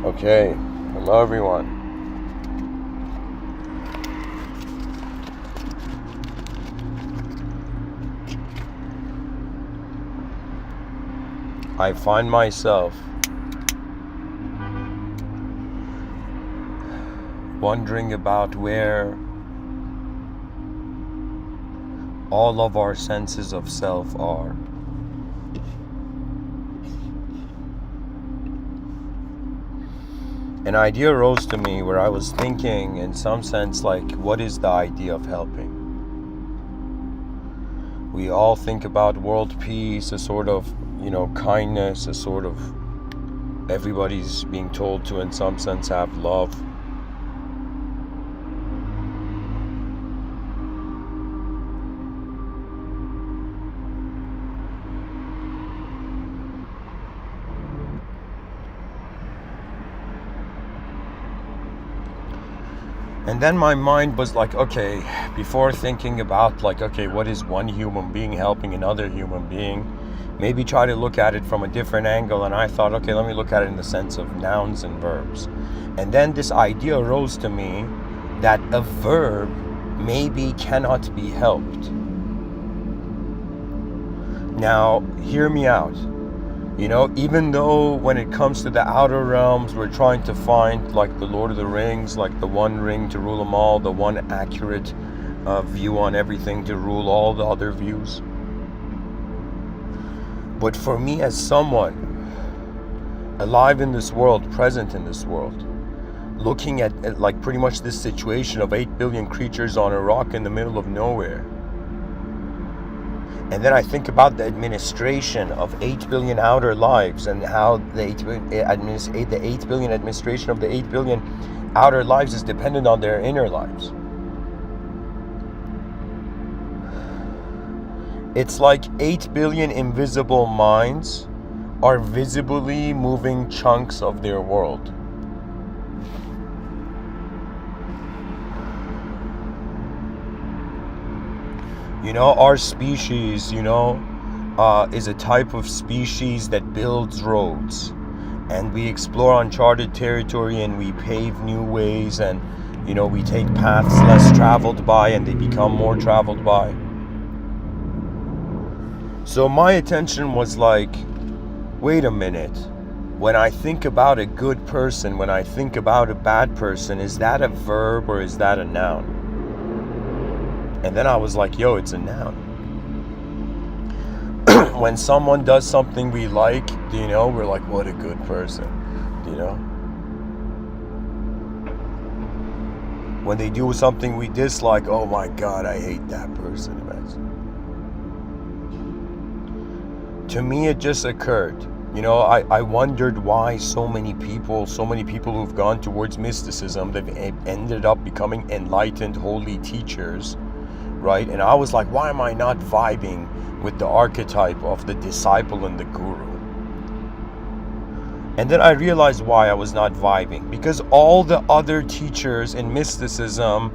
Okay, hello everyone. I find myself wondering about where all of our senses of self are. An idea arose to me where I was thinking, in some sense, like, what is the idea of helping? We all think about world peace, a sort of, kindness, a sort of everybody's being told to, in some sense, have love. And then my mind was like, okay, before thinking about like, okay, what is one human being helping another human being? Maybe try to look at it from a different angle. And I thought, okay, let me look at it in the sense of nouns and verbs. And then this idea arose to me that a verb maybe cannot be helped. Now, hear me out. Even though when it comes to the outer realms, we're trying to find, like the Lord of the Rings, like the one ring to rule them all, the one accurate view on everything to rule all the other views. But for me, as someone alive in this world, present in this world, looking at like pretty much this situation of 8 billion creatures on a rock in the middle of nowhere, and then I think about the administration of 8 billion outer lives and how the 8 billion administration of the 8 billion outer lives is dependent on their inner lives. It's like 8 billion invisible minds are visibly moving chunks of their world. Our species, is a type of species that builds roads. And we explore uncharted territory and we pave new ways and, we take paths less traveled by and they become more traveled by. So my attention was like, wait a minute. When I think about a good person, when I think about a bad person, is that a verb or is that a noun? And then I was like, yo, it's a noun. When someone does something we like, we're like, what a good person, When they do something we dislike, oh my God, I hate that person. To me, it just occurred. I wondered why so many people who've gone towards mysticism, they've ended up becoming enlightened, holy teachers, right? And I was like, why am I not vibing with the archetype of the disciple and the guru? And then I realized why I was not vibing. Because all the other teachers in mysticism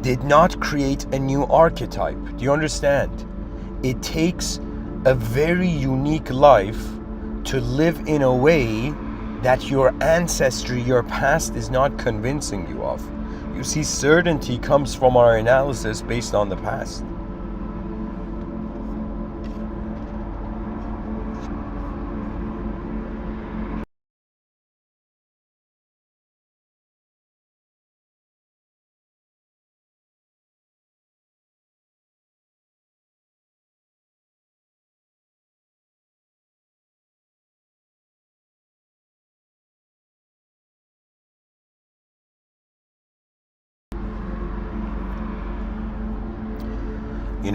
did not create a new archetype. Do you understand? It takes a very unique life to live in a way that your ancestry, your past is not convincing you of. You see, certainty comes from our analysis based on the past.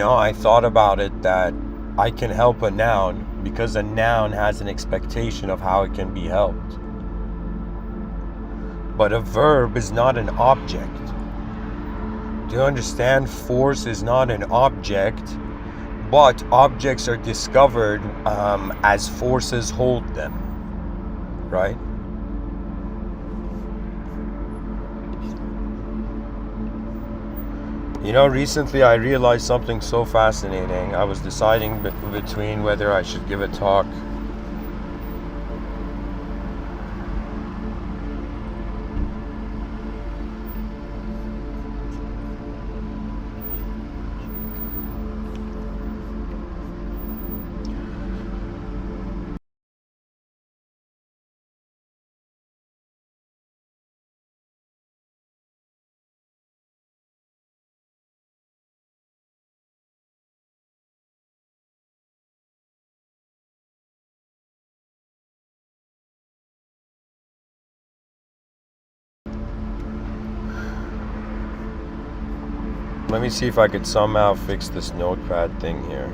I thought about it that I can help a noun because a noun has an expectation of how it can be helped. But a verb is not an object. Do you understand? Force is not an object, but objects are discovered as forces hold them, right? Recently I realized something so fascinating. I was deciding between whether I should give a talk Let me see if I could somehow fix this notepad thing here.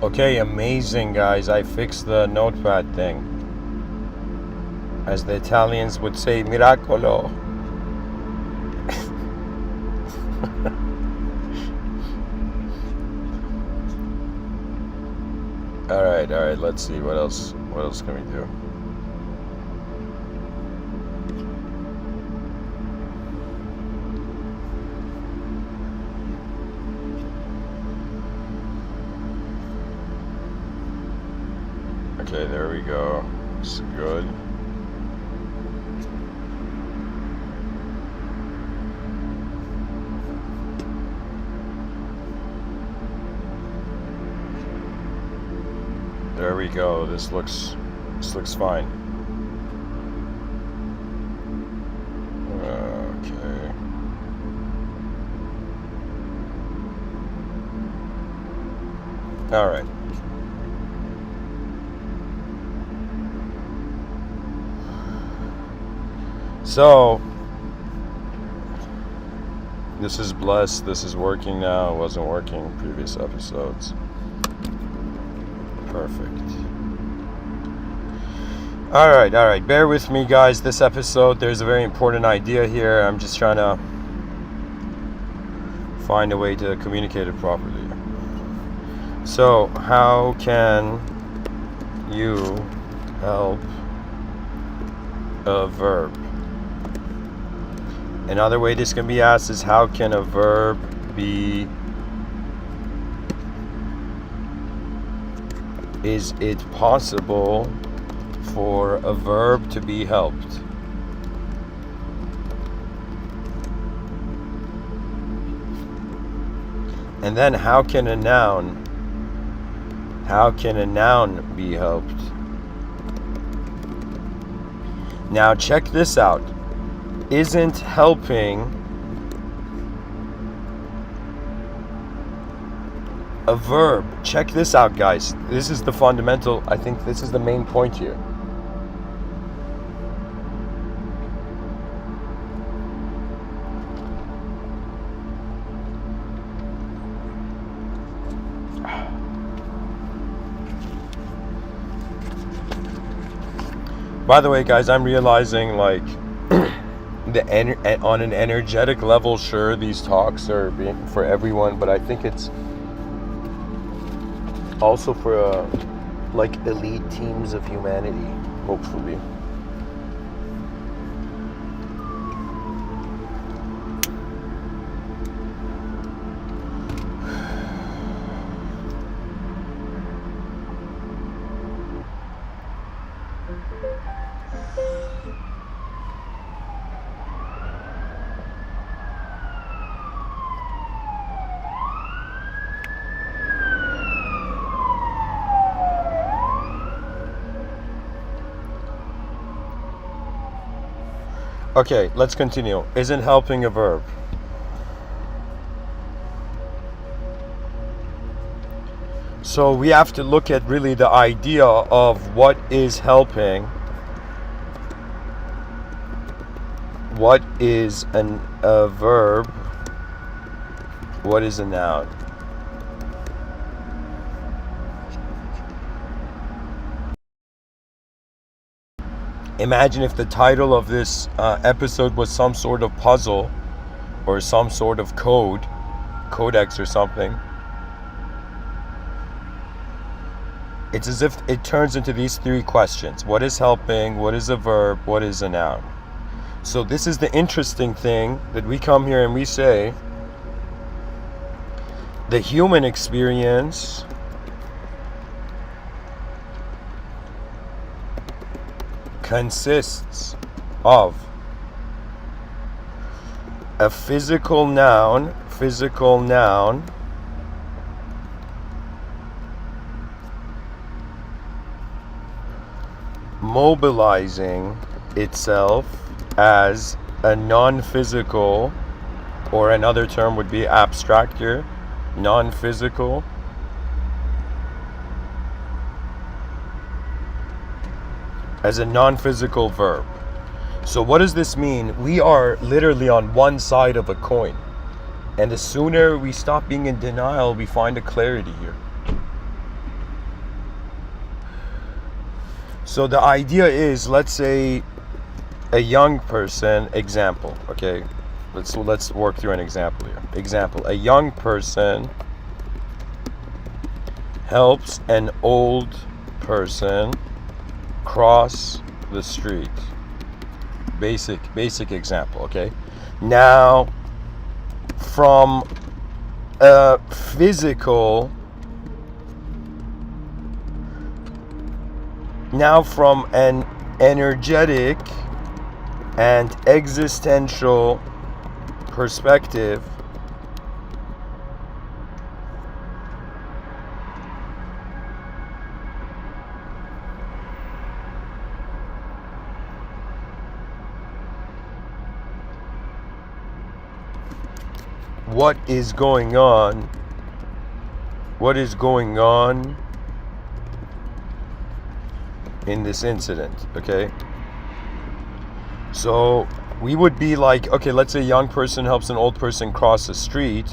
Okay, amazing, guys. I fixed the notepad thing. As the Italians would say, miracolo. All right, let's see what else can we do? Okay, there we go. It's good. There we go. This looks fine. Okay. All right. So, this is blessed. This is working now. It wasn't working in previous episodes. Perfect. All right. Bear with me, guys. This episode, there's a very important idea here. I'm just trying to find a way to communicate it properly. So, how can you help a verb? Another way this can be asked is, how can a verb be... Is it possible for a verb to be helped? And then how can a noun be helped? Now check this out. Isn't helping a verb? Check this out, guys. This is the fundamental, I think this is the main point here. By the way, guys, I'm realizing, like, on an energetic level, sure, these talks are being for everyone, but I think it's also for like elite teams of humanity, hopefully. Okay, let's continue. Isn't helping a verb? So we have to look at really the idea of what is helping, what is a verb, what is a noun. Imagine if the title of this episode was some sort of puzzle or some sort of codex or something. It's as if it turns into these three questions. What is helping? What is a verb? What is a noun? So this is the interesting thing that we come here and we say the human experience consists of a physical noun mobilizing itself as a non-physical, or another term would be abstractor, non-physical as a non-physical verb. So what does this mean? We are literally on one side of a coin, and the sooner we stop being in denial, we find a clarity here. So the idea is, let's say a young person, example, okay? Let's work through an example here. Example, a young person helps an old person cross the street. Basic example, okay? Now, from a physical, from an energetic and existential perspective, what is going on in this incident, okay? So we would be like, okay, let's say a young person helps an old person cross the street.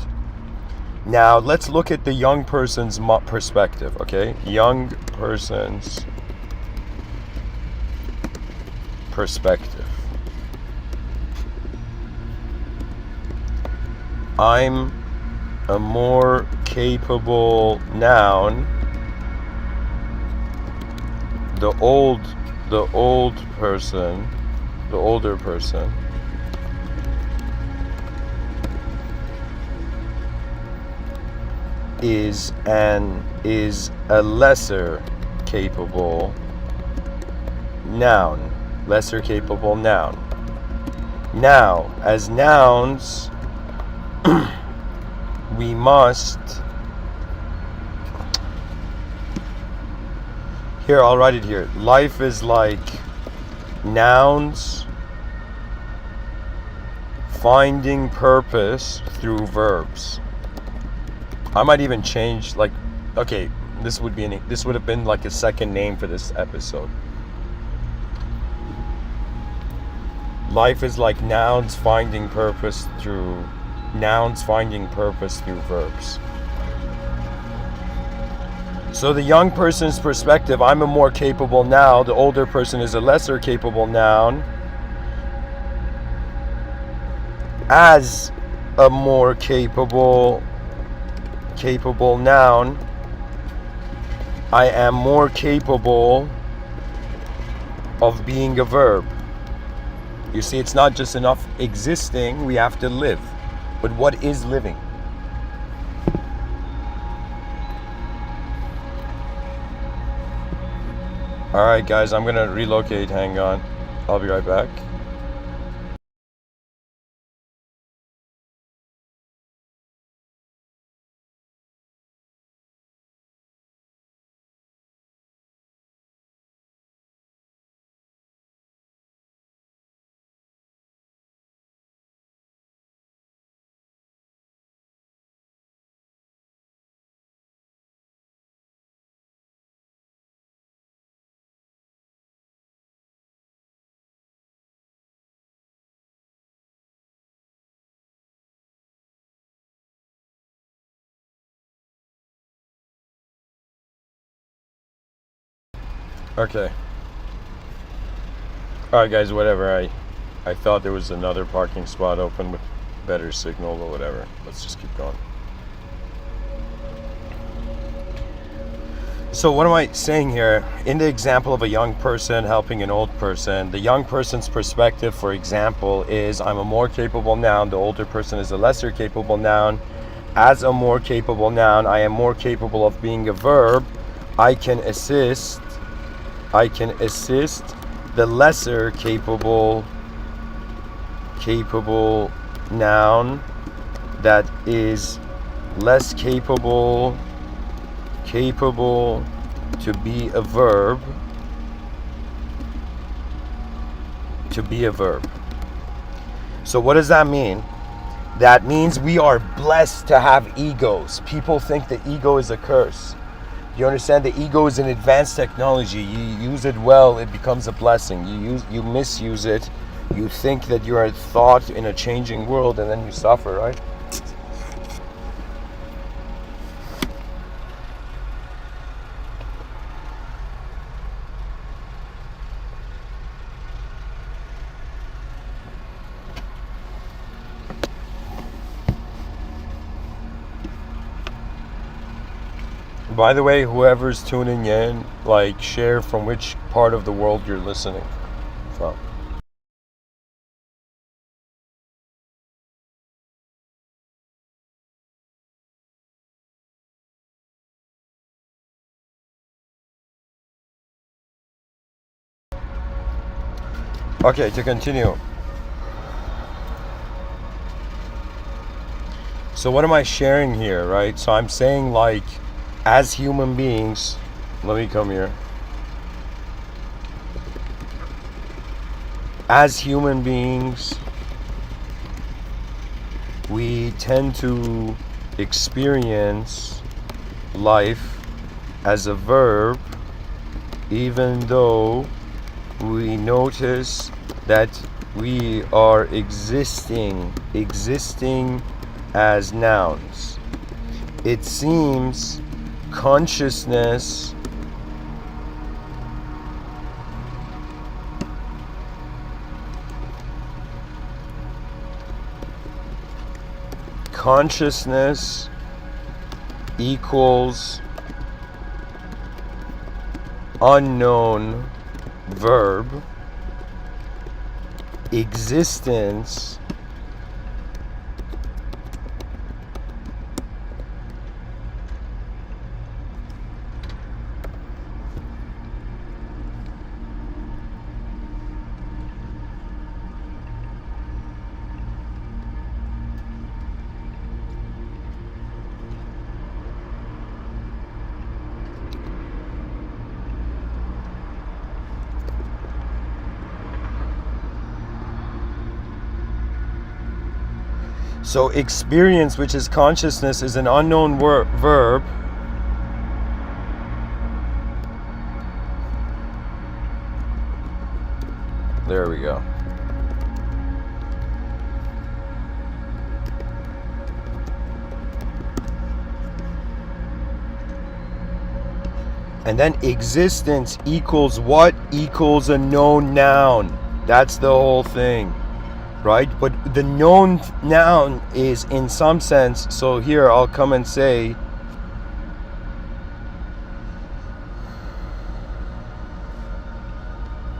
Now let's look at the young person's perspective, okay? Young person's perspective. I'm a more capable noun. The older person is a lesser capable noun. Now, as nouns, we must, here, I'll write it here. Life is like nouns finding purpose through verbs. I might even change, like, okay, this would have been like a second name for this episode. Life is like nouns finding purpose through verbs. So the young person's perspective, I'm a more capable noun. The older person is a lesser capable noun. As a more capable noun, I am more capable of being a verb. You see, it's not just enough existing, we have to live. But what is living? Alright guys, I'm gonna relocate, hang on. I'll be right back. Okay. Alright guys, whatever. I thought there was another parking spot open with better signal or whatever. Let's just keep going. So what am I saying here? In the example of a young person helping an old person, the young person's perspective, for example, is I'm a more capable noun. The older person is a lesser capable noun. As a more capable noun, I am more capable of being a verb. I can assist the lesser capable noun that is less capable to be a verb. So what does that mean? That means we are blessed to have egos. People think the ego is a curse. You understand? The ego is an advanced technology. You use it well, it becomes a blessing. You misuse it, you think that you're a thought in a changing world, and then you suffer, right? By the way, whoever's tuning in, like, share from which part of the world you're listening from. Okay, to continue. So what am I sharing here, right? So I'm saying, like, as human beings, let me come here. As human beings, we tend to experience life as a verb, even though we notice that we are existing as nouns. It seems consciousness equals unknown verb. Existence So experience, which is consciousness, is an unknown verb. There we go. And then existence equals what? Equals a known noun. That's the whole thing. Right? But the known noun is in some sense, so here I'll come and say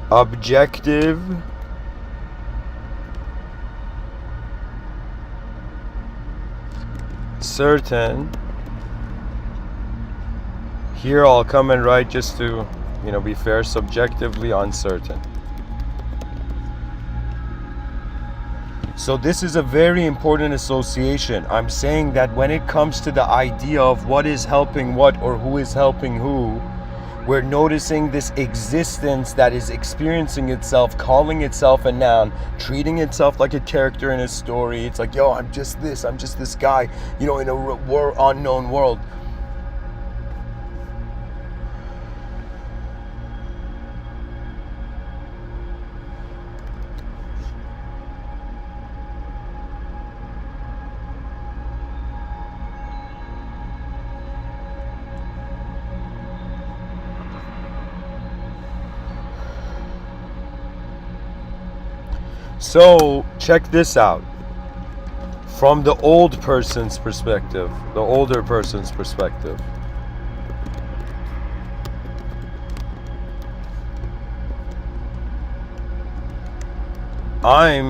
objective certain. Here I'll come and write, just to, be fair, subjectively uncertain. So this is a very important association. I'm saying that when it comes to the idea of what is helping what or who is helping who, we're noticing this existence that is experiencing itself, calling itself a noun, treating itself like a character in a story. It's like, yo, I'm just this guy, in a unknown world. So check this out. From the old person's perspective, the older person's perspective. I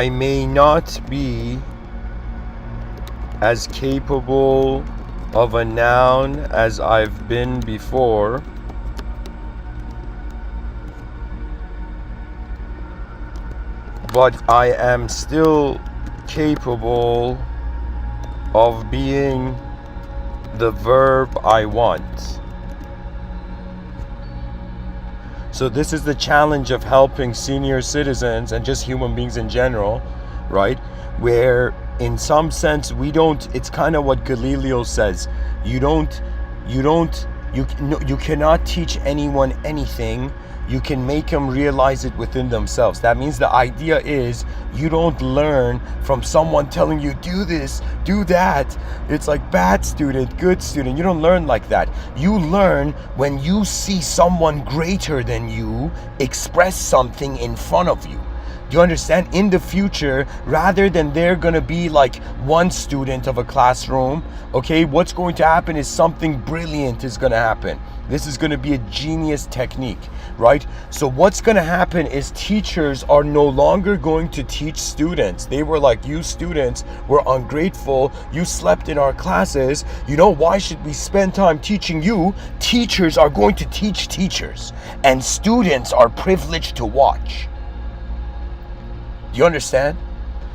may not be as capable of a noun as I've been before, but I am still capable of being the verb I want. So this is the challenge of helping senior citizens and just human beings in general, right? Where in some sense it's kind of what Galileo says. You cannot teach anyone anything. You can make them realize it within themselves. That means the idea is you don't learn from someone telling you do this, do that. It's like bad student, good student. You don't learn like that. You learn when you see someone greater than you express something in front of you. Do you understand? In the future, rather than they're gonna be like one student of a classroom, okay, what's going to happen is something brilliant is gonna happen. This is gonna be a genius technique, right? So what's gonna happen is teachers are no longer going to teach students. They were like, you students were ungrateful, you slept in our classes, you know, why should we spend time teaching you? Teachers are going to teach teachers, and students are privileged to watch. You understand?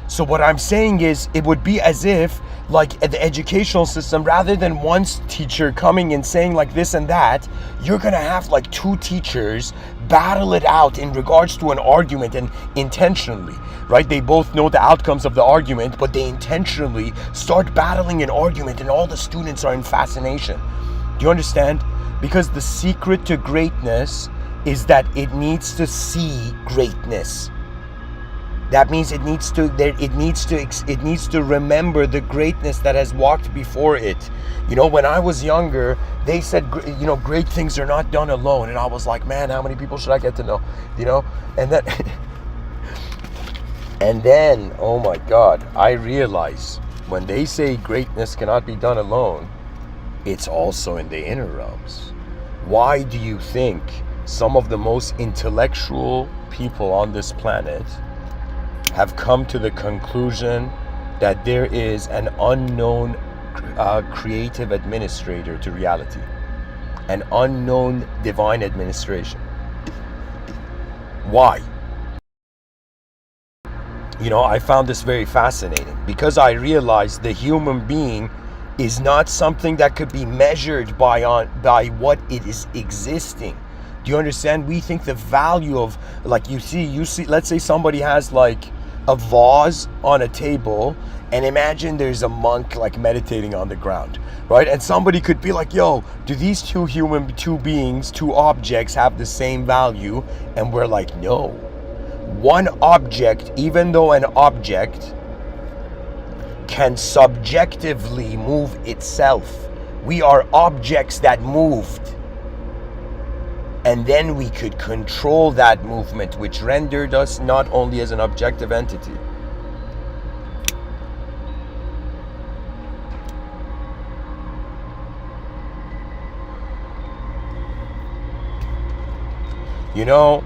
So what I'm saying is, it would be as if, like at the educational system, rather than one teacher coming and saying like this and that, you're gonna have like two teachers battle it out in regards to an argument, and intentionally, right? They both know the outcomes of the argument, but they intentionally start battling an argument, and all the students are in fascination. Do you understand? Because the secret to greatness is that it needs to see greatness. That means it needs to remember the greatness that has walked before it. You know, when I was younger, they said, you know, great things are not done alone, and I was like, man, how many people should I get to know? You know, and then, oh my God, I realize when they say greatness cannot be done alone, it's also in the inner realms. Why do you think some of the most intellectual people on this planet have come to the conclusion that there is an unknown creative administrator to reality, an unknown divine administration? Why? You know, I found this very fascinating because I realized the human being is not something that could be measured by what it is existing. Do you understand? We think the value of, like, you see, let's say somebody has like a vase on a table, and imagine there's a monk like meditating on the ground, right? And somebody could be like, yo, do these two objects have the same value? And we're like, no. One object, even though an object can subjectively move itself, we are objects that moved. And then we could control that movement, which rendered us not only as an objective entity. You know,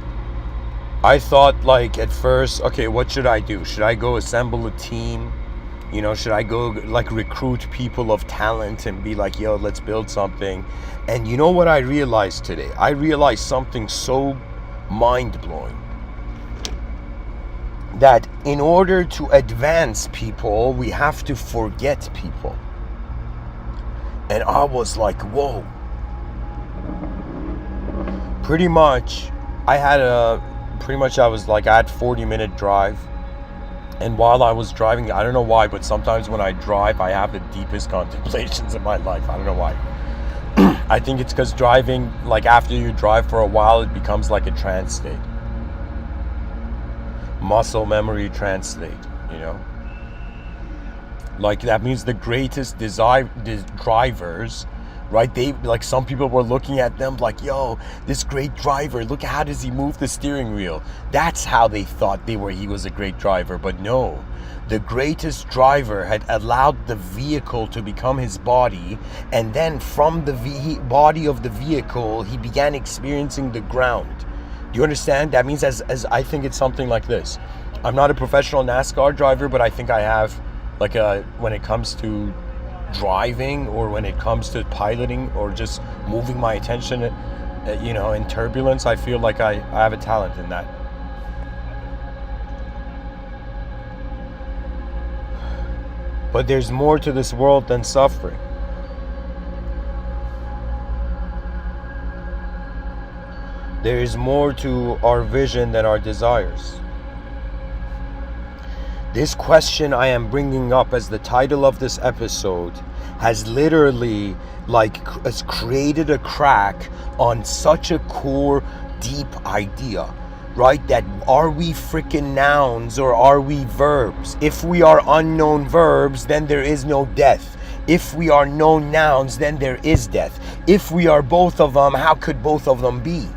I thought like at first, okay, what should I do? Should I go assemble a team? You know, should I go like recruit people of talent and be like, yo, let's build something? And you know what I realized today? I realized something so mind-blowing. That in order to advance people, we have to forget people. And I was like, whoa. Pretty much, I had 40-minute drive. And while I was driving, I don't know why, but sometimes when I drive, I have the deepest contemplations in my life. I don't know why. I think it's because driving, like after you drive for a while, it becomes like a trance state. Muscle memory trance state, you know? Like that means the greatest drivers, right? They, like, some people were looking at them like, yo, this great driver, look, how does he move the steering wheel? That's how they thought he was a great driver. But no, the greatest driver had allowed the vehicle to become his body, and then from the body of the vehicle, he began experiencing the ground. Do you understand? That means, as I think it's something like this. I'm not a professional NASCAR driver, but I think I have, like, when it comes to driving, or when it comes to piloting, or just moving my attention, in turbulence, I feel like I have a talent in that. But there's more to this world than suffering. There is more to our vision than our desires. This question I am bringing up as the title of this episode has literally, has created a crack on such a core, deep idea, right? That are we freaking nouns or are we verbs? If we are unknown verbs, then there is no death. If we are known nouns, then there is death. If we are both of them, how could both of them be?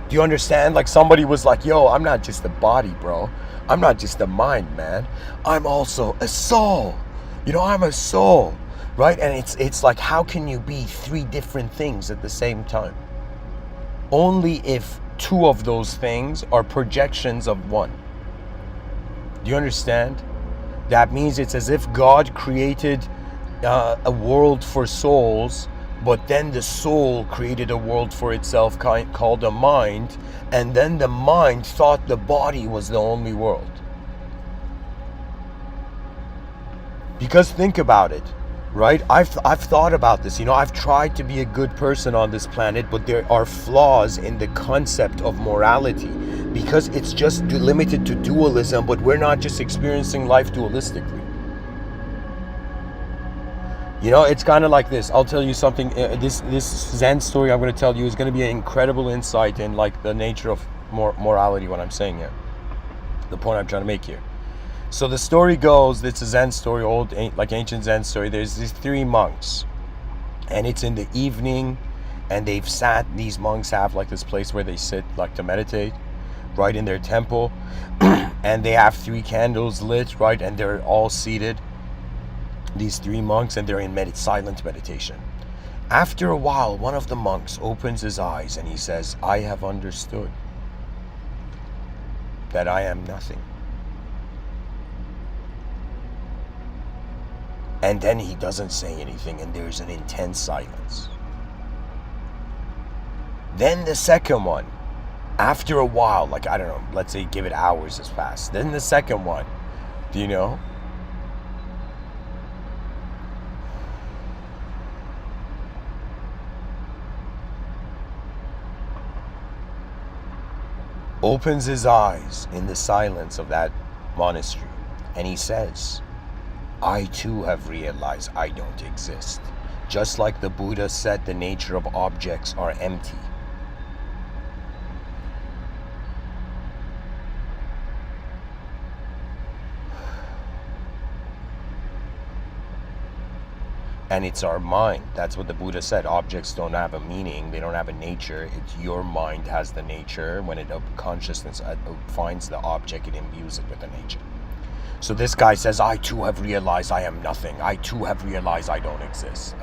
Do you understand? Like, somebody was like, yo, I'm not just a body, bro. I'm not just a mind, man. I'm also a soul. I'm a soul, right? And it's like, how can you be three different things at the same time? Only if two of those things are projections of one. Do you understand? That means it's as if God created a world for souls, but then the soul created a world for itself called a mind, and then the mind thought the body was the only world. Because think about it, right? I've thought about this. I've tried to be a good person on this planet, but there are flaws in the concept of morality, because it's just limited to dualism, but we're not just experiencing life dualistically. It's kind of like this. I'll tell you something. This Zen story I'm going to tell you is going to be an incredible insight in, like, the nature of morality, what I'm saying here. The point I'm trying to make here. So the story goes, it's a Zen story, ancient Zen story. There's these three monks, and it's in the evening, and these monks have, like, this place where they sit, like, to meditate, right, in their temple, and they have 3 candles lit, right, and they're all seated, these 3 monks, and they're in silent meditation. After a while, one of the monks opens his eyes and he says, I have understood that I am nothing. And then he doesn't say anything, and there's an intense silence. Then the second one, after a while, like, I don't know, let's say give it hours has passed. Then the second one, opens his eyes in the silence of that monastery, and he says, I too have realized I don't exist. Just like the Buddha said, the nature of objects are empty. And it's our mind. That's what the Buddha said. Objects don't have a meaning. They don't have a nature. It's your mind has the nature. When consciousness finds the object, it imbues it with the nature. So this guy says, I too have realized I am nothing. I too have realized I don't exist.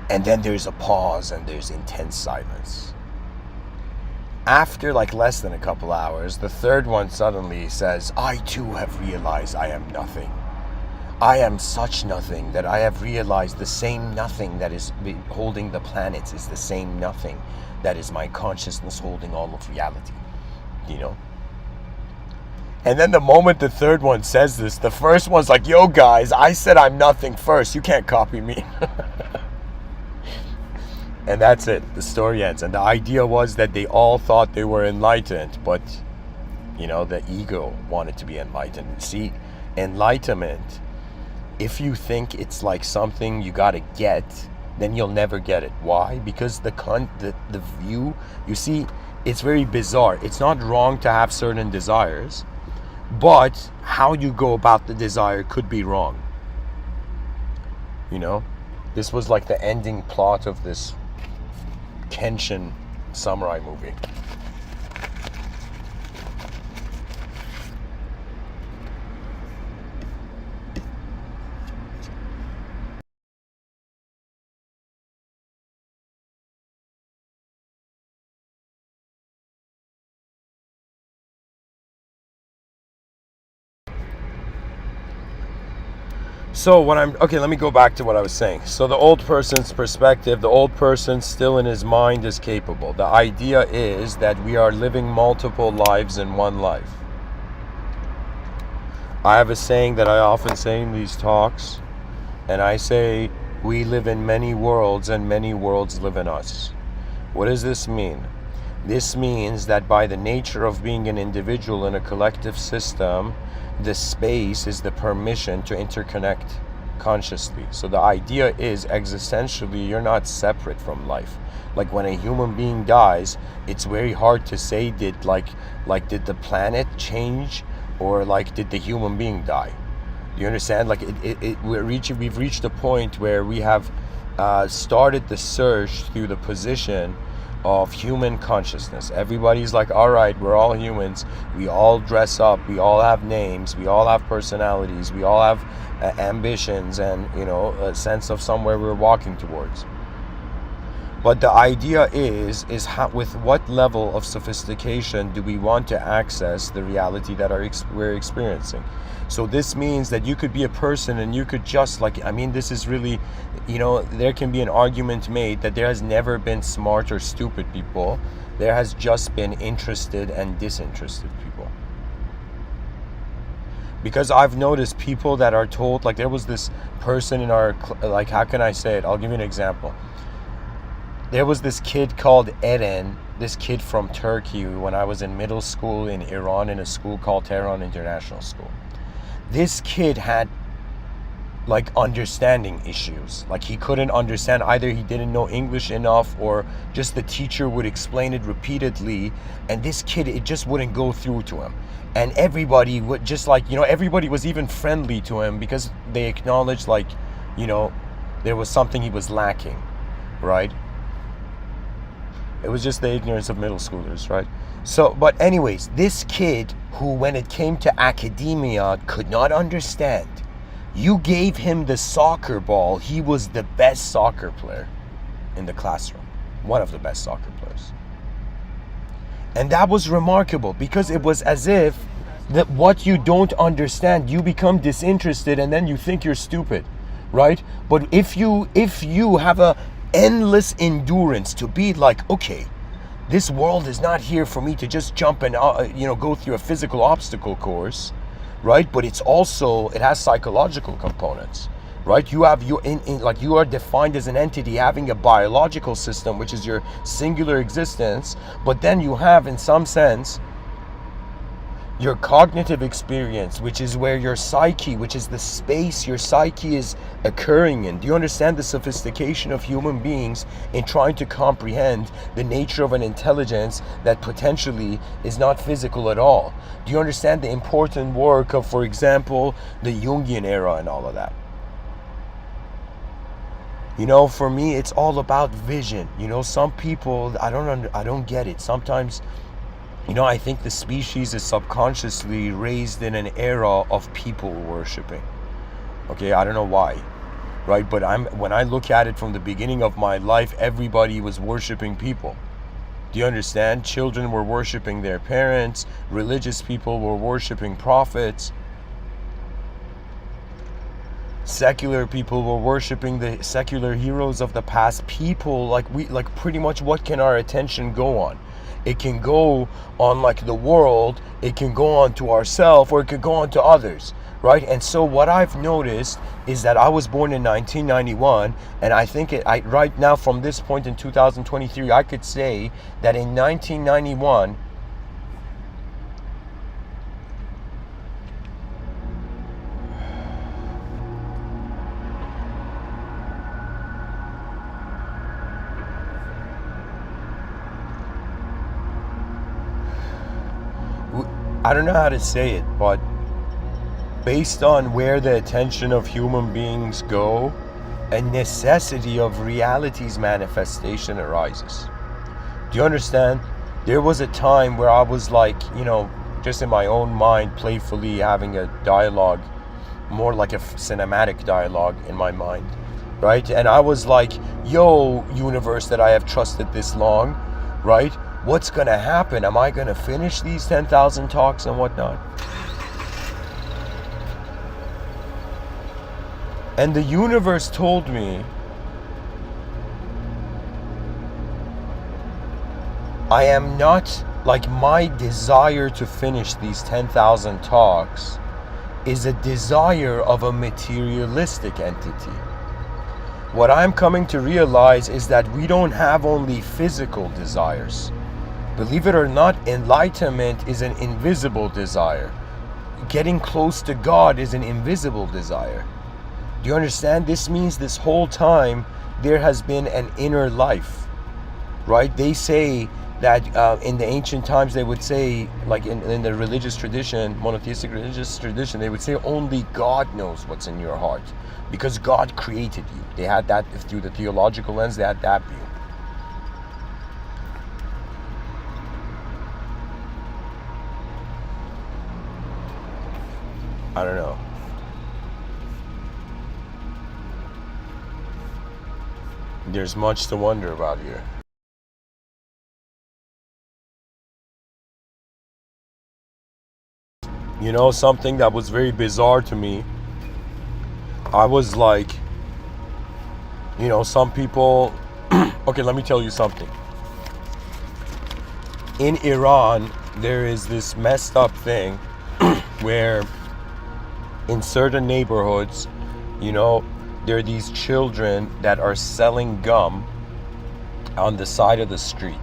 And then there's a pause and there's intense silence. After, like, less than a couple hours, the third one suddenly says, I too have realized I am nothing. I am such nothing that I have realized the same nothing that is holding the planets is the same nothing that is my consciousness holding all of reality. And then the moment the third one says this, the first one's like, yo guys, I said I'm nothing first. You can't copy me. And that's it. The story ends. And the idea was that they all thought they were enlightened, but, the ego wanted to be enlightened. See, enlightenment, if you think it's like something you gotta get, then you'll never get it. Why? Because the view, you see, it's very bizarre. It's not wrong to have certain desires, but how you go about the desire could be wrong. This was like the ending plot of this Kenshin samurai movie. So let me go back to what I was saying. So the old person's perspective, the old person still in his mind is capable. The idea is that we are living multiple lives in one life. I have a saying that I often say in these talks, and I say, we live in many worlds and many worlds live in us. What does this mean? This means that by the nature of being an individual in a collective system, the space is the permission to interconnect consciously. So the idea is, existentially, you're not separate from life. Like when a human being dies, it's very hard to say did the planet change, or like did the human being die? You understand? Like we've reached a point where we have started the search through the position of human consciousness. Everybody's like, all right, we're all humans, we all dress up, we all have names, we all have personalities, we all have ambitions, and a sense of somewhere we're walking towards. But the idea is how, with what level of sophistication do we want to access the reality that we're experiencing? So this means that you could be a person and you could just this is really, there can be an argument made that there has never been smart or stupid people. There has just been interested and disinterested people. Because I've noticed people that are told, like there was this person in our, how can I say it? I'll give you an example. There was this kid called Eren, this kid from Turkey, when I was in middle school in Iran, in a school called Tehran International School. This kid had understanding issues. Like he couldn't understand, either he didn't know English enough, or just the teacher would explain it repeatedly, and this kid, it just wouldn't go through to him. And everybody would just everybody was even friendly to him because they acknowledged there was something he was lacking, right? It was just the ignorance of middle schoolers, right? So, but anyways, this kid who, when it came to academia, could not understand. You gave him the soccer ball, he was the best soccer player in the classroom. One of the best soccer players. And that was remarkable, because it was as if that what you don't understand, you become disinterested and then you think you're stupid, right? But if you have a endless endurance to be like, okay, this world is not here for me to just jump and go through a physical obstacle course, right? But it has psychological components, right? You are defined as an entity having a biological system, which is your singular existence, but then you have, in some sense, your cognitive experience, which is where your psyche, which is the space your psyche is occurring in. Do you understand the sophistication of human beings in trying to comprehend the nature of an intelligence that potentially is not physical at all? Do you understand the important work of, for example, the Jungian era and all of that? For me, it's all about vision. Some people, I don't get it. Sometimes, I think the species is subconsciously raised in an era of people worshiping. Okay, I don't know why, right? But when I look at it from the beginning of my life, everybody was worshiping people. Do you understand? Children were worshiping their parents. Religious people were worshiping prophets. Secular people were worshiping the secular heroes of the past. People, pretty much, what can our attention go on? It can go on the world, it can go on to ourselves, or it could go on to others, right? And so what I've noticed is that I was born in 1991, and I think right now, from this point in 2023, I could say that in 1991, I don't know how to say it, but based on where the attention of human beings go, a necessity of reality's manifestation arises. Do you understand? There was a time where I was like, just in my own mind, playfully having a dialogue, more like a cinematic dialogue in my mind, right? And I was like, yo, universe that I have trusted this long, right? What's gonna happen? Am I gonna finish these 10,000 talks and whatnot? And the universe told me, I am not, like, my desire to finish these 10,000 talks is a desire of a materialistic entity. What I'm coming to realize is that we don't have only physical desires. Believe it or not, enlightenment is an invisible desire. Getting close to God is an invisible desire. Do you understand? This means this whole time there has been an inner life, right? They say that in the ancient times they would say, like in the religious tradition, monotheistic religious tradition, they would say only God knows what's in your heart because God created you. They had that through the theological lens, they had that view. I don't know. There's much to wonder about here. You know, something that was very bizarre to me, I was like, some people, okay, let me tell you something. In Iran, there is this messed up thing where in certain neighborhoods, there are these children that are selling gum on the side of the street.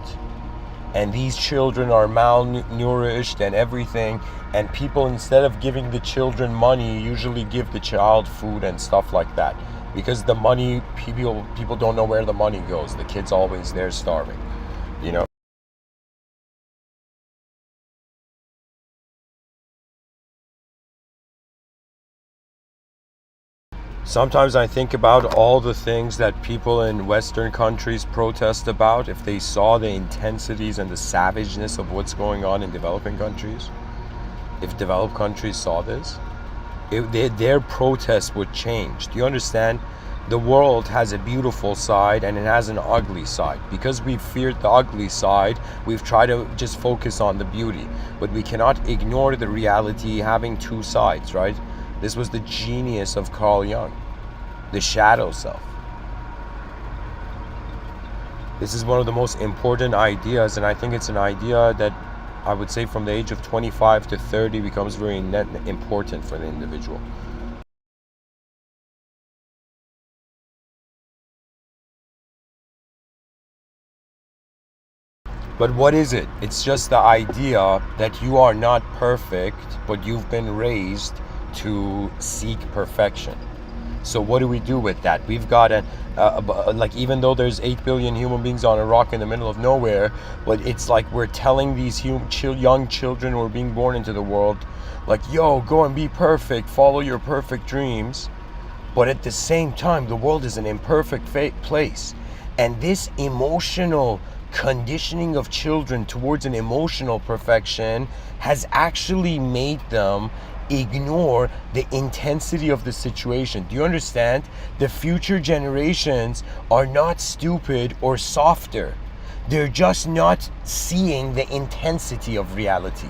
And these children are malnourished and everything. And people, instead of giving the children money, usually give the child food and stuff like that. Because the money, people don't know where the money goes. The kid's always there starving, Sometimes I think about all the things that people in Western countries protest about if they saw the intensities and the savageness of what's going on in developing countries. If developed countries saw this, their protests would change. Do you understand? The world has a beautiful side and it has an ugly side. Because we've feared the ugly side, we've tried to just focus on the beauty. But we cannot ignore the reality having two sides, right? This was the genius of Carl Jung, the shadow self. This is one of the most important ideas, and I think it's an idea that I would say from the age of 25 to 30 becomes very important for the individual. But what is it? It's just the idea that you are not perfect, but you've been raised to seek perfection. So what do we do with that? We've got even though there's 8 billion human beings on a rock in the middle of nowhere, but it's like we're telling these young children who are being born into the world, like, yo, go and be perfect, follow your perfect dreams. But at the same time, the world is an imperfect place. And this emotional conditioning of children towards an emotional perfection has actually made them ignore the intensity of the situation. Do you understand? The future generations are not stupid or softer. They're just not seeing the intensity of reality.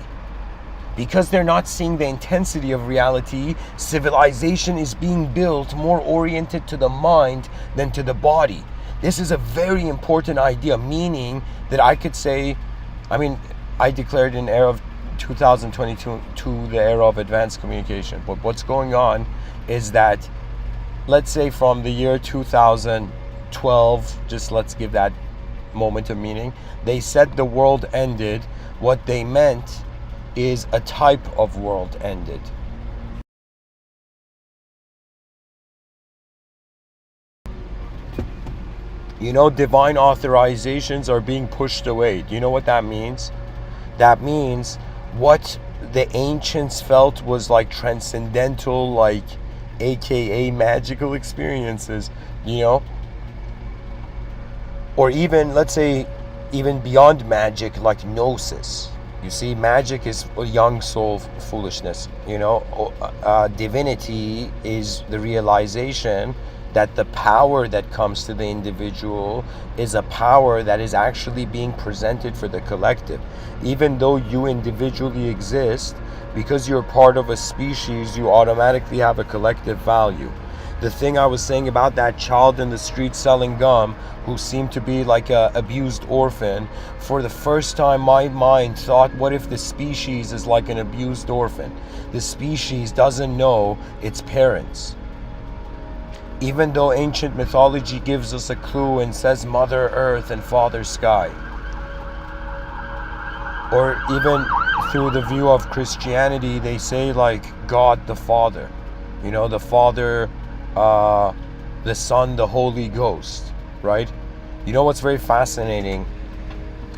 Because they're not seeing the intensity of reality, civilization is being built more oriented to the mind than to the body. This is a very important idea, meaning that I could say, I declared an era of 2022 to the era of advanced communication. But what's going on is that, let's say from the year 2012, just let's give that moment of meaning, they said the world ended. What they meant is a type of world ended. Divine authorizations are being pushed away. Do you know what that means? That means what the ancients felt was like transcendental, like aka magical experiences, you know, or even, let's say, even beyond magic, like gnosis. You see, magic is a young soul foolishness, you know. Divinity is the realization that the power that comes to the individual is a power that is actually being presented for the collective. Even though you individually exist, because you're part of a species, you automatically have a collective value. The thing I was saying about that child in the street selling gum who seemed to be like a abused orphan, for the first time my mind thought, what if the species is like an abused orphan? The species doesn't know its parents. Even though ancient mythology gives us a clue and says Mother Earth and Father Sky. Or even through the view of Christianity, they say like God the Father. You know, the Father, the Son, the Holy Ghost, right? You know what's very fascinating?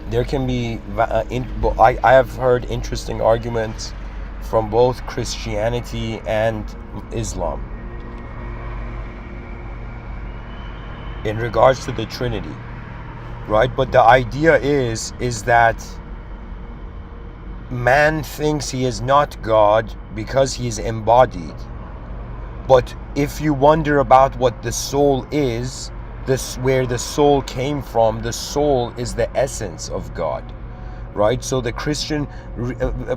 There can be, I have heard interesting arguments from both Christianity and Islam in regards to the Trinity, right? But the idea is that man thinks he is not God because he is embodied. But if you wonder about what the soul is, this where the soul came from, the soul is the essence of God, right? So the Christian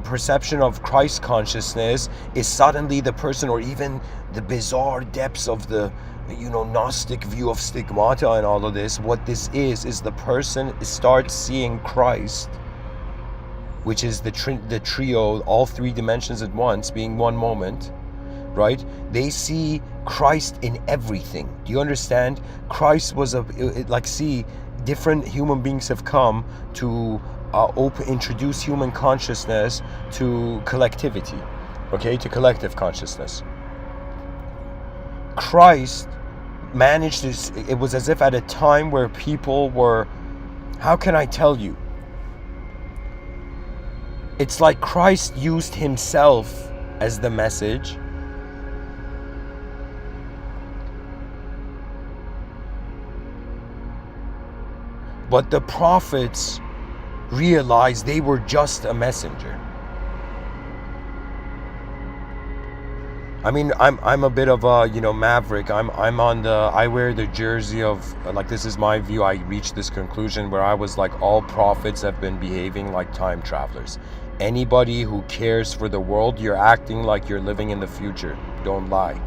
perception of Christ consciousness is suddenly the person, or even the bizarre depths of the, you know, Gnostic view of stigmata and all of this. What this is the person starts seeing Christ, which is the trio, all three dimensions at once, being one moment, right? They see Christ in everything. Do you understand? Christ was different human beings have come to introduce human consciousness to collectivity, okay, to collective consciousness. Christ managed this. It was as if at a time where people were, how can I tell you? It's like Christ used himself as the message, but the prophets realized they were just a messenger. I mean, I'm a bit of a, you know, maverick. I wear the jersey of, like, this is my view. I reached this conclusion where I was like, all prophets have been behaving like time travelers. Anybody who cares for the world, you're acting like you're living in the future. Don't lie.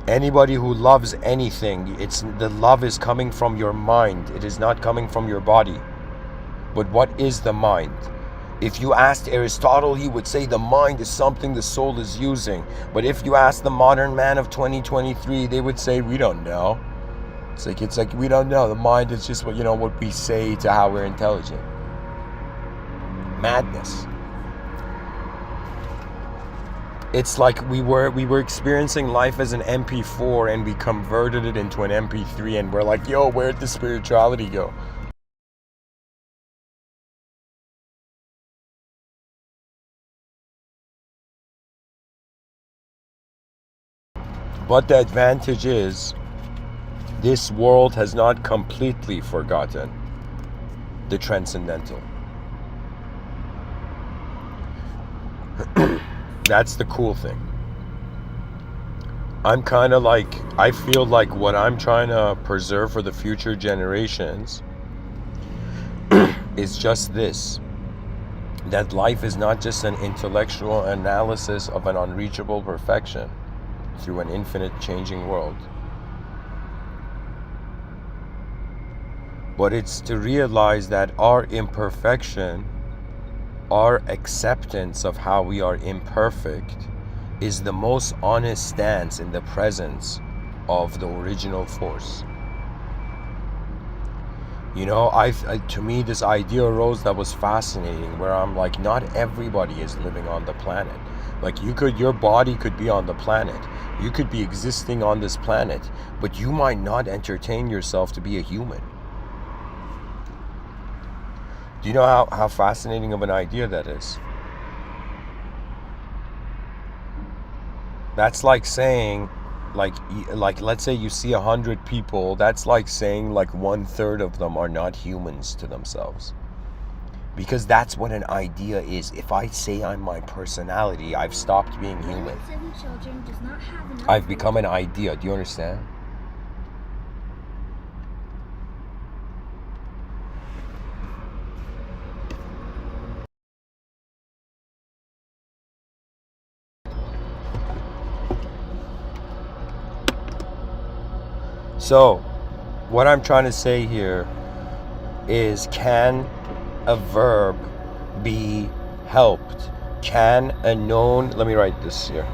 Anybody who loves anything, the love is coming from your mind. It is not coming from your body. But what is the mind? If you asked Aristotle, he would say the mind is something the soul is using. But if you ask the modern man of 2023, they would say, we don't know. It's like we don't know. The mind is just what we say to how we're intelligent. Madness. It's like we were experiencing life as an MP4 and we converted it into an MP3 and we're like, yo, where'd the spirituality go? But the advantage is this world has not completely forgotten the transcendental. That's the cool thing. I'm kind of like, I feel like what I'm trying to preserve for the future generations is just this, that life is not just an intellectual analysis of an unreachable perfection through an infinite changing world, but it's to realize that our imperfection, our acceptance of how we are imperfect, is the most honest stance in the presence of the original force. You know, to me, this idea arose that was fascinating, where I'm like, not everybody is living on the planet. Like, your body could be on the planet. You could be existing on this planet, but you might not entertain yourself to be a human. Do you know how fascinating of an idea that is? That's like saying, like let's say you see 100 people, that's like saying like 1/3 of them are not humans to themselves. Because that's what an idea is. If I say I'm my personality, I've stopped being human. I've become an idea. Do you understand? So, what I'm trying to say here is, can a verb be helped? Can a known, let me write this here.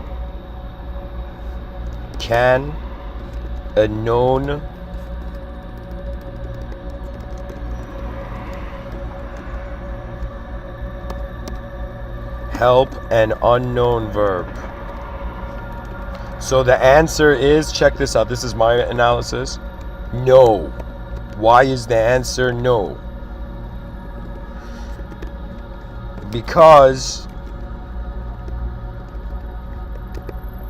Can a known help an unknown verb? So the answer is, check this out, this is my analysis, no. Why is the answer no? Because,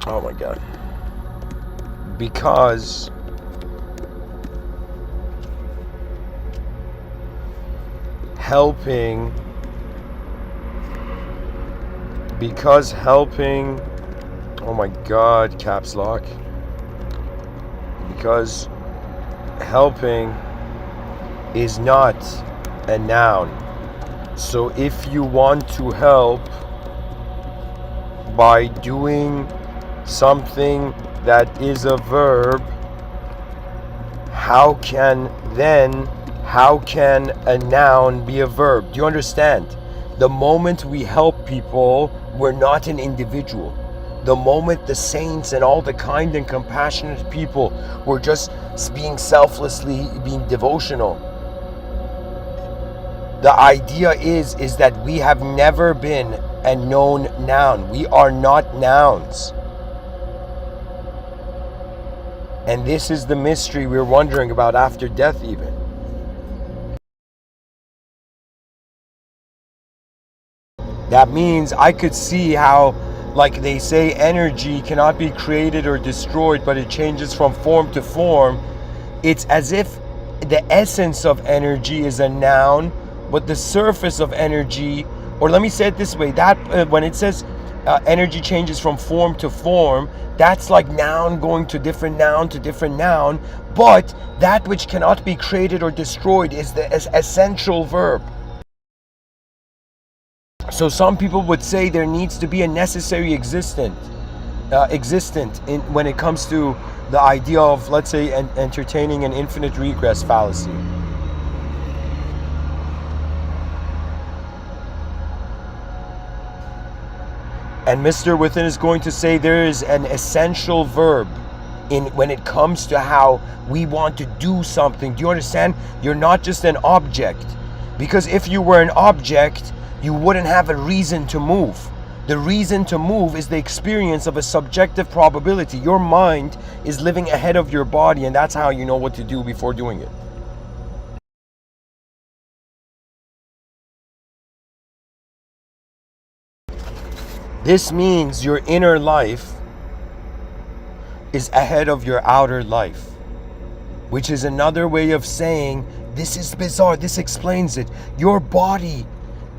oh my God, because helping, oh my God, caps lock, because helping is not a noun. So if you want to help by doing something that is a verb, how can a noun be a verb? Do you understand? The moment we help people, we're not an individual. The moment the saints and all the kind and compassionate people were just being selflessly, being devotional, the idea is that we have never been a known noun. We are not nouns. And this is the mystery we're wondering about after death even. That means I could see how, like they say, energy cannot be created or destroyed, but it changes from form to form. It's as if the essence of energy is a noun, but the surface of energy, or let me say it this way, that when it says energy changes from form to form, that's like noun going to different noun to different noun, but that which cannot be created or destroyed is the essential verb. So some people would say there needs to be a necessary existent in when it comes to the idea of, let's say, entertaining an infinite regress fallacy. And Mr. Within is going to say there is an essential verb when it comes to how we want to do something. Do you understand? You're not just an object. Because if you were an object, you wouldn't have a reason to move. The reason to move is the experience of a subjective probability. Your mind is living ahead of your body, and that's how you know what to do before doing it. This means your inner life is ahead of your outer life, which is another way of saying, this is bizarre, this explains it. Your body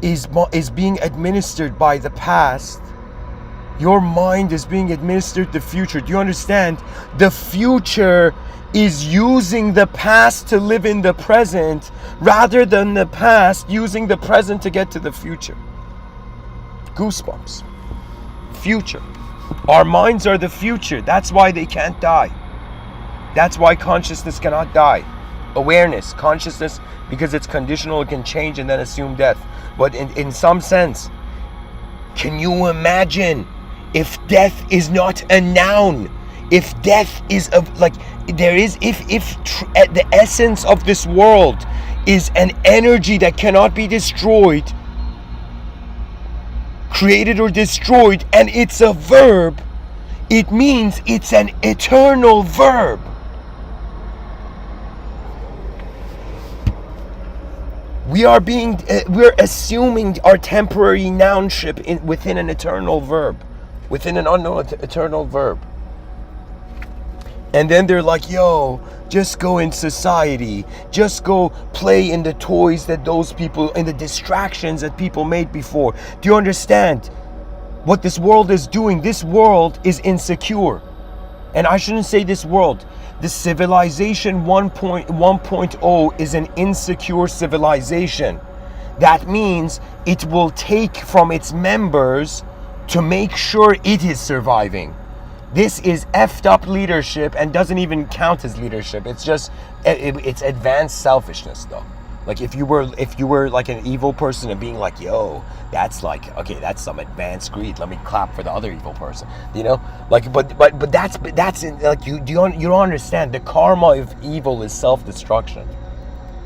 is being administered by the past. Your mind is being administered the future. Do you understand? The future is using the past to live in the present, rather than the past using the present to get to the future. Goosebumps. Future. Our minds are the future. That's why they can't die. That's why consciousness cannot die. Awareness, consciousness, because it's conditional, it can change and then assume death. But in some sense, can you imagine if death is not a noun? If death is the essence of this world is an energy that cannot be destroyed, created or destroyed, and it's a verb, it means it's an eternal verb. We're assuming our temporary nounship within an eternal verb. within an unknown eternal verb. And then they're like, yo, just go in society. Just go play in the toys that those people, in the distractions that people made before. Do you understand what this world is doing? This world is insecure. And I shouldn't say this world. The civilization 1.0 is an insecure civilization. That means it will take from its members to make sure it is surviving. This is effed up leadership and doesn't even count as leadership. It's just, it's advanced selfishness though. Like if you were like an evil person and being like, yo, that's like, okay, that's some advanced greed. Let me clap for the other evil person. You know, like, but that's in, like you don't understand. The karma of evil is self-destruction.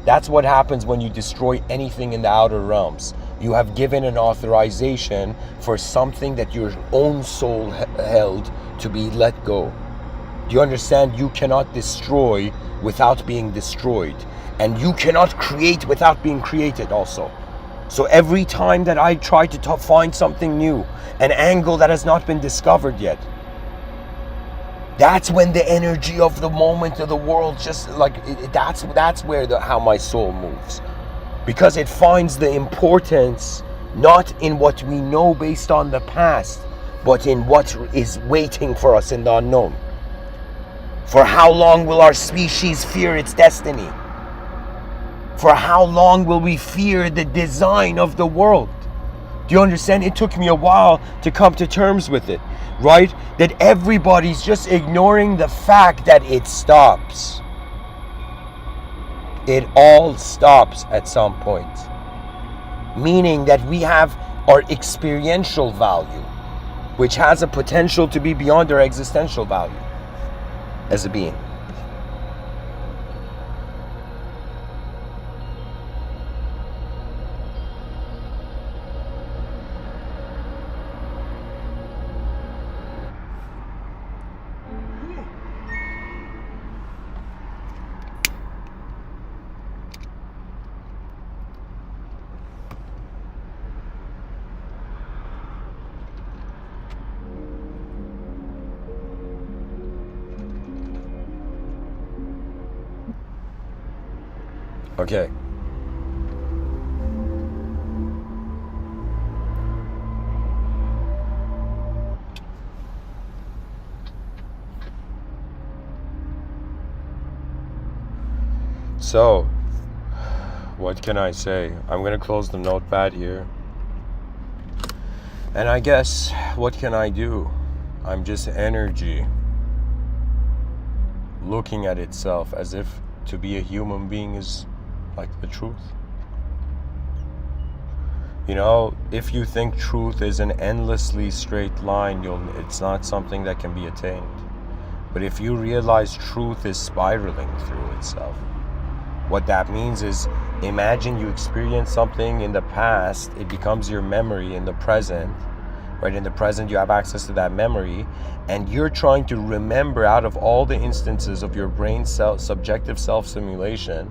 That's what happens when you destroy anything in the outer realms. You have given an authorization for something that your own soul held to be let go. Do you understand? You cannot destroy without being destroyed. And you cannot create without being created also. So every time that I try to find something new, an angle that has not been discovered yet, that's when the energy of the moment of the world just like, that's where how my soul moves. Because it finds the importance not in what we know based on the past, but in what is waiting for us in the unknown. For how long will our species fear its destiny? For how long will we fear the design of the world? Do you understand? It took me a while to come to terms with it, right? That everybody's just ignoring the fact that it stops. It all stops at some point. Meaning that we have our experiential value, which has a potential to be beyond our existential value as a being. Okay. So, what can I say? I'm going to close the notepad here. And I guess, what can I do? I'm just energy looking at itself as if to be a human being is like the truth. You know, if you think truth is an endlessly straight line, it's not something that can be attained. But if you realize truth is spiraling through itself, what that means is, imagine you experience something in the past, it becomes your memory in the present, right? In the present, you have access to that memory, and you're trying to remember out of all the instances of your brain subjective self-simulation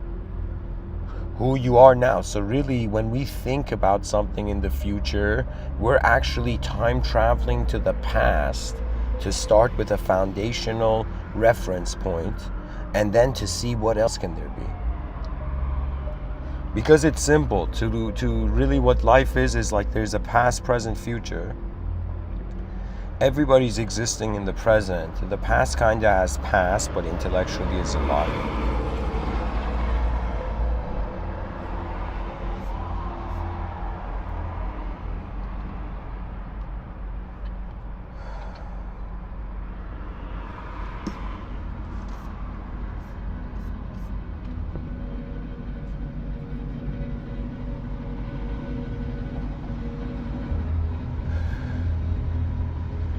who you are now. So really, when we think about something in the future, we're actually time traveling to the past to start with a foundational reference point, and then to see what else can there be. Because it's simple. To really what life is like there's a past, present, future. Everybody's existing in the present. The past kind of has passed, but intellectually is alive.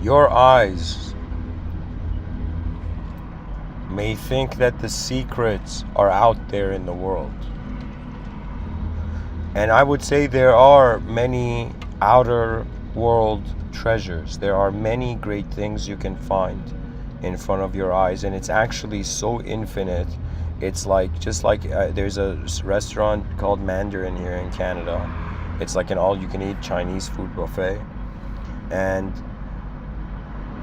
Your eyes may think that the secrets are out there in the world. And I would say there are many outer world treasures. There are many great things you can find in front of your eyes. And it's actually so infinite. It's like, just like there's a restaurant called Mandarin here in Canada. It's like an all-you-can-eat Chinese food buffet. And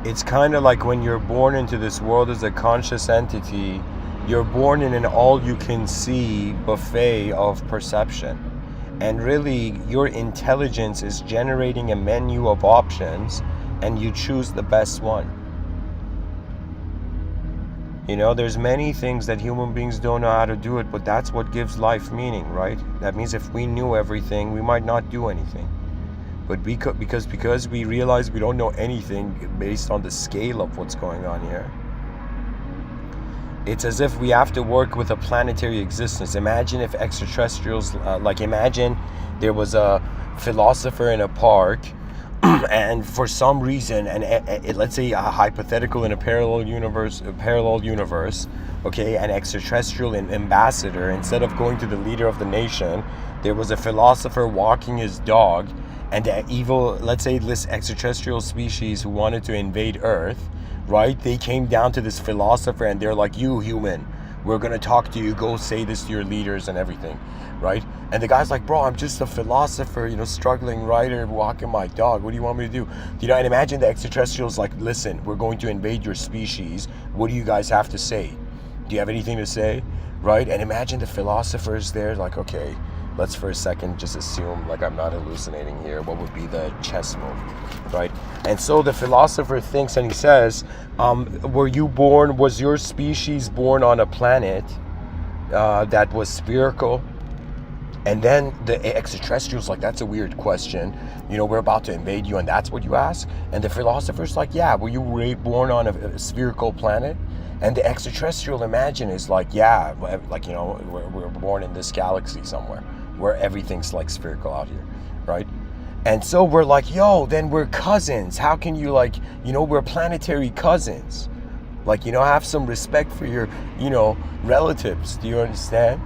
It's kind of like when you're born into this world as a conscious entity, you're born in an all-you-can-see buffet of perception. And really, your intelligence is generating a menu of options, and you choose the best one. There's many things that human beings don't know how to do it, but that's what gives life meaning, right? That means if we knew everything, we might not do anything. But because we realize we don't know anything based on the scale of what's going on here, it's as if we have to work with a planetary existence. Imagine if extraterrestrials, imagine there was a philosopher in a park, and for some reason, let's say a hypothetical in a parallel universe, okay, an extraterrestrial ambassador, instead of going to the leader of the nation, there was a philosopher walking his dog, and let's say this extraterrestrial species who wanted to invade Earth, right? They came down to this philosopher and they're like, "You human, we're gonna talk to you, go say this to your leaders and everything," right? And the guy's like, "Bro, I'm just a philosopher, struggling writer walking my dog. What do you want me to do?" And imagine the extraterrestrials like, "Listen, we're going to invade your species. What do you guys have to say? Do you have anything to say?" Right? And imagine the philosophers there like, "Okay, let's for a second just assume like I'm not hallucinating here. What would be the chess move?" Right? And so the philosopher thinks and he says, was your species born on a planet that was spherical? And then the extraterrestrials like, "That's a weird question. We're about to invade you and that's what you ask?" And the philosopher's like, "Yeah, were you born on a spherical planet?" And the extraterrestrial imagine is like, "Yeah, we're born in this galaxy somewhere where everything's like spherical out here," right? And so we're like, "Yo, then we're cousins. How can you we're planetary cousins. Have some respect for your, relatives. Do you understand?"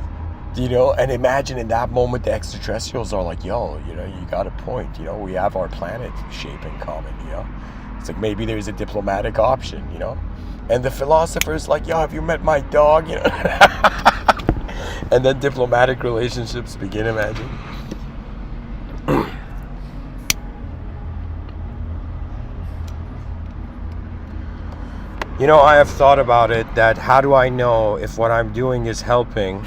And imagine in that moment the extraterrestrials are like, "Yo, you got a point. We have our planet shape in common, It's like maybe there's a diplomatic option, And the philosopher's like, "Yo, have you met my dog?" And then diplomatic relationships begin, imagine. I have thought about it, that how do I know if what I'm doing is helping?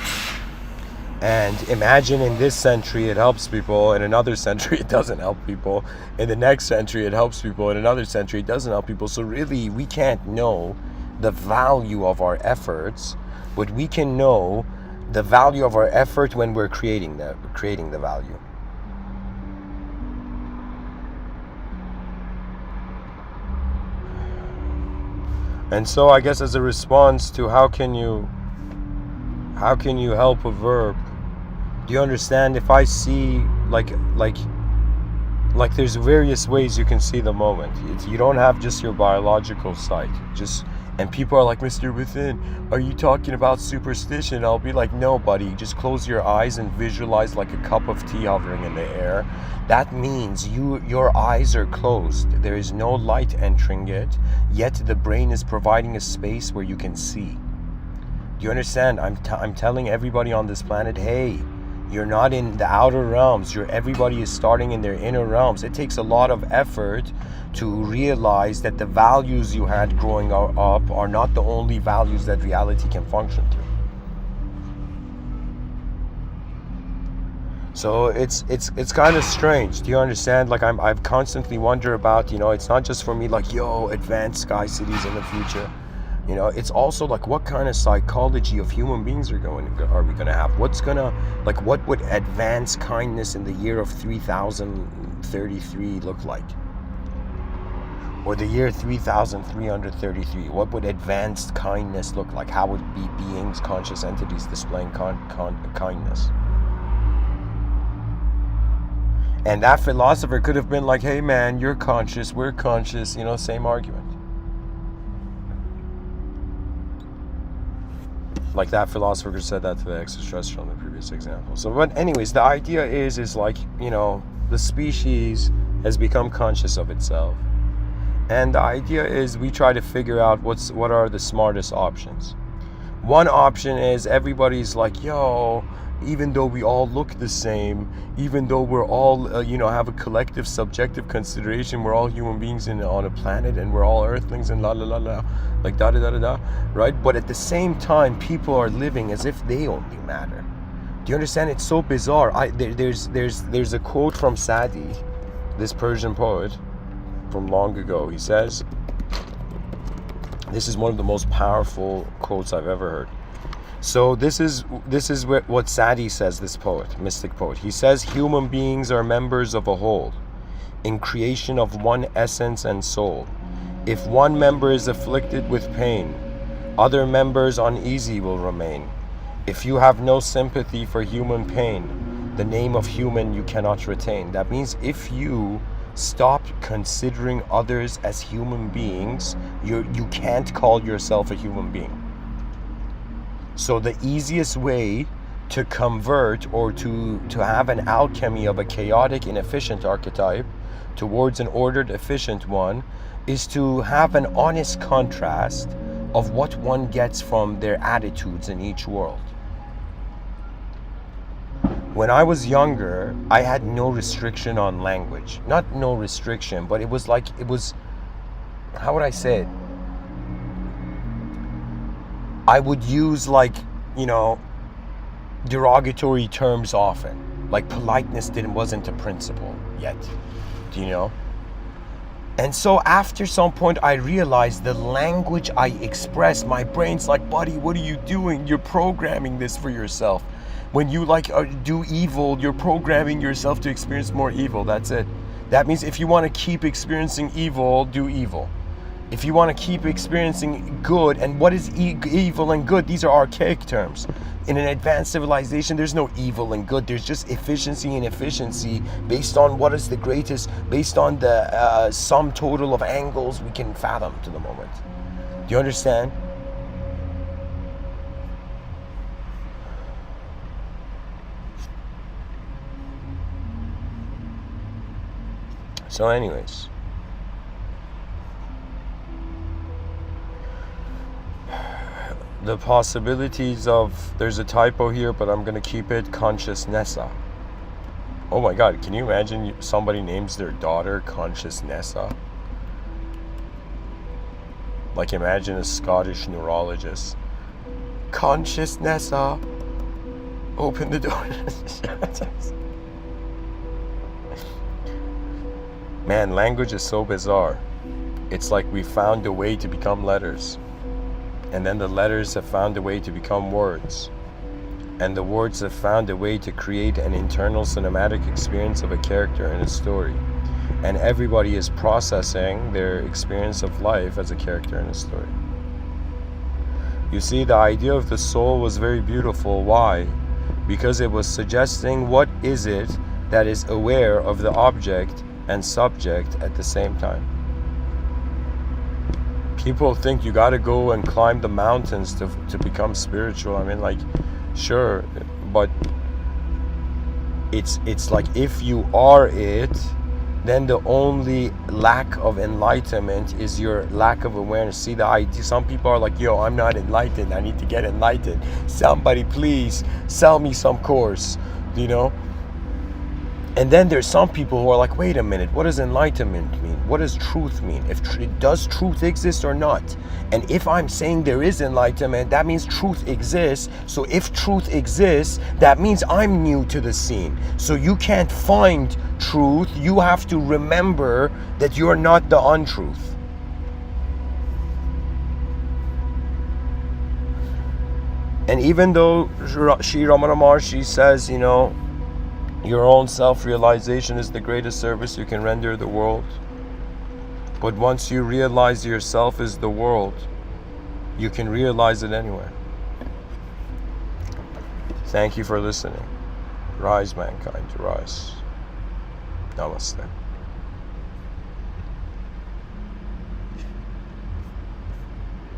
And imagine in this century it helps people, in another century it doesn't help people, in the next century it helps people, in another century it doesn't help people. So really we can't know the value of our efforts, but we can know the value of our effort when we're creating the value. And so I guess as a response to how can you help a verb, do you understand? If I see like there's various ways you can see the moment. You don't have just your biological sight. And people are like, "Mr.Within, are you talking about superstition?" I'll be like, "No, buddy, just close your eyes and visualize like a cup of tea hovering in the air. That means your eyes are closed. There is no light entering it, yet the brain is providing a space where you can see." Do you understand? I'm telling everybody on this planet, hey, you're not in the outer realms. Everybody is starting in their inner realms. It takes a lot of effort to realize that the values you had growing up are not the only values that reality can function to. So it's kind of strange. Do you understand? I've constantly wondered about, it's not just for me like, yo, advanced sky cities in the future. It's also like, what kind of psychology of human beings are we gonna have? What would advanced kindness in the year of 3033 look like? Or the year 3333, what would advanced kindness look like? How would be beings, conscious entities displaying kindness? And that philosopher could have been like, "Hey man, you're conscious, we're conscious," same argument. Like that philosopher said that to the extraterrestrial in the previous example. So, but anyways, the idea is like, the species has become conscious of itself. And the idea is we try to figure out what are the smartest options. One option is everybody's like, yo, even though we all look the same, even though we're all, have a collective subjective consideration, we're all human beings on a planet, and we're all earthlings and la la la la, like da da da da da, right? But at the same time, people are living as if they only matter. Do you understand? It's so bizarre. There's a quote from Sadi, this Persian poet from long ago. He says, this is one of the most powerful quotes I've ever heard. So this is what Sadi says, this poet, mystic poet. He says, human beings are members of a whole, in creation of one essence and soul. If one member is afflicted with pain, other members uneasy will remain. If you have no sympathy for human pain, the name of human you cannot retain. That means if you stop considering others as human beings, you can't call yourself a human being. So the easiest way to convert or to have an alchemy of a chaotic, inefficient archetype towards an ordered, efficient one is to have an honest contrast of what one gets from their attitudes in each world. When I was younger, I had no restriction on language. Not no restriction, but it was, how would I say it? I would use derogatory terms often. Like politeness wasn't a principle yet, do you know? And so after some point I realized the language I express, my brain's like, buddy, what are you doing? You're programming this for yourself. When you do evil, you're programming yourself to experience more evil. That's it. That means if you want to keep experiencing evil, do evil. If you want to keep experiencing good, and what is evil and good? These are archaic terms. In an advanced civilization, there's no evil and good. There's just efficiency and efficiency based on what is the greatest, based on the sum total of angles we can fathom to the moment. Do you understand? So anyways, the possibilities of, there's a typo here, but I'm going to keep it consciousnessa. Oh my God, can you imagine somebody names their daughter Consciousnessa? Like imagine a Scottish neurologist. Consciousnessa, open the door. Man, language is so bizarre. It's like we found a way to become letters. And then the letters have found a way to become words. And the words have found a way to create an internal cinematic experience of a character in a story. And everybody is processing their experience of life as a character in a story. You see, the idea of the soul was very beautiful. Why? Because it was suggesting what is it that is aware of the object and subject at the same time. People think you got to go and climb the mountains to become spiritual. I mean, sure, but it's like if you are it, then the only lack of enlightenment is your lack of awareness. See, the idea, some people are like, yo, I'm not enlightened, I need to get enlightened. Somebody please sell me some course, you know? And then there's some people who are like, wait a minute, what does enlightenment mean? What does truth mean? Does truth exist or not? And if I'm saying there is enlightenment, that means truth exists. So if truth exists, that means I'm new to the scene. So you can't find truth. You have to remember that you're not the untruth. And even though Sri Ramana Maharshi says, you know, your own self-realization is the greatest service you can render the world. But once you realize yourself is the world, you can realize it anywhere. Thank you for listening. Rise, mankind, rise. Namaste.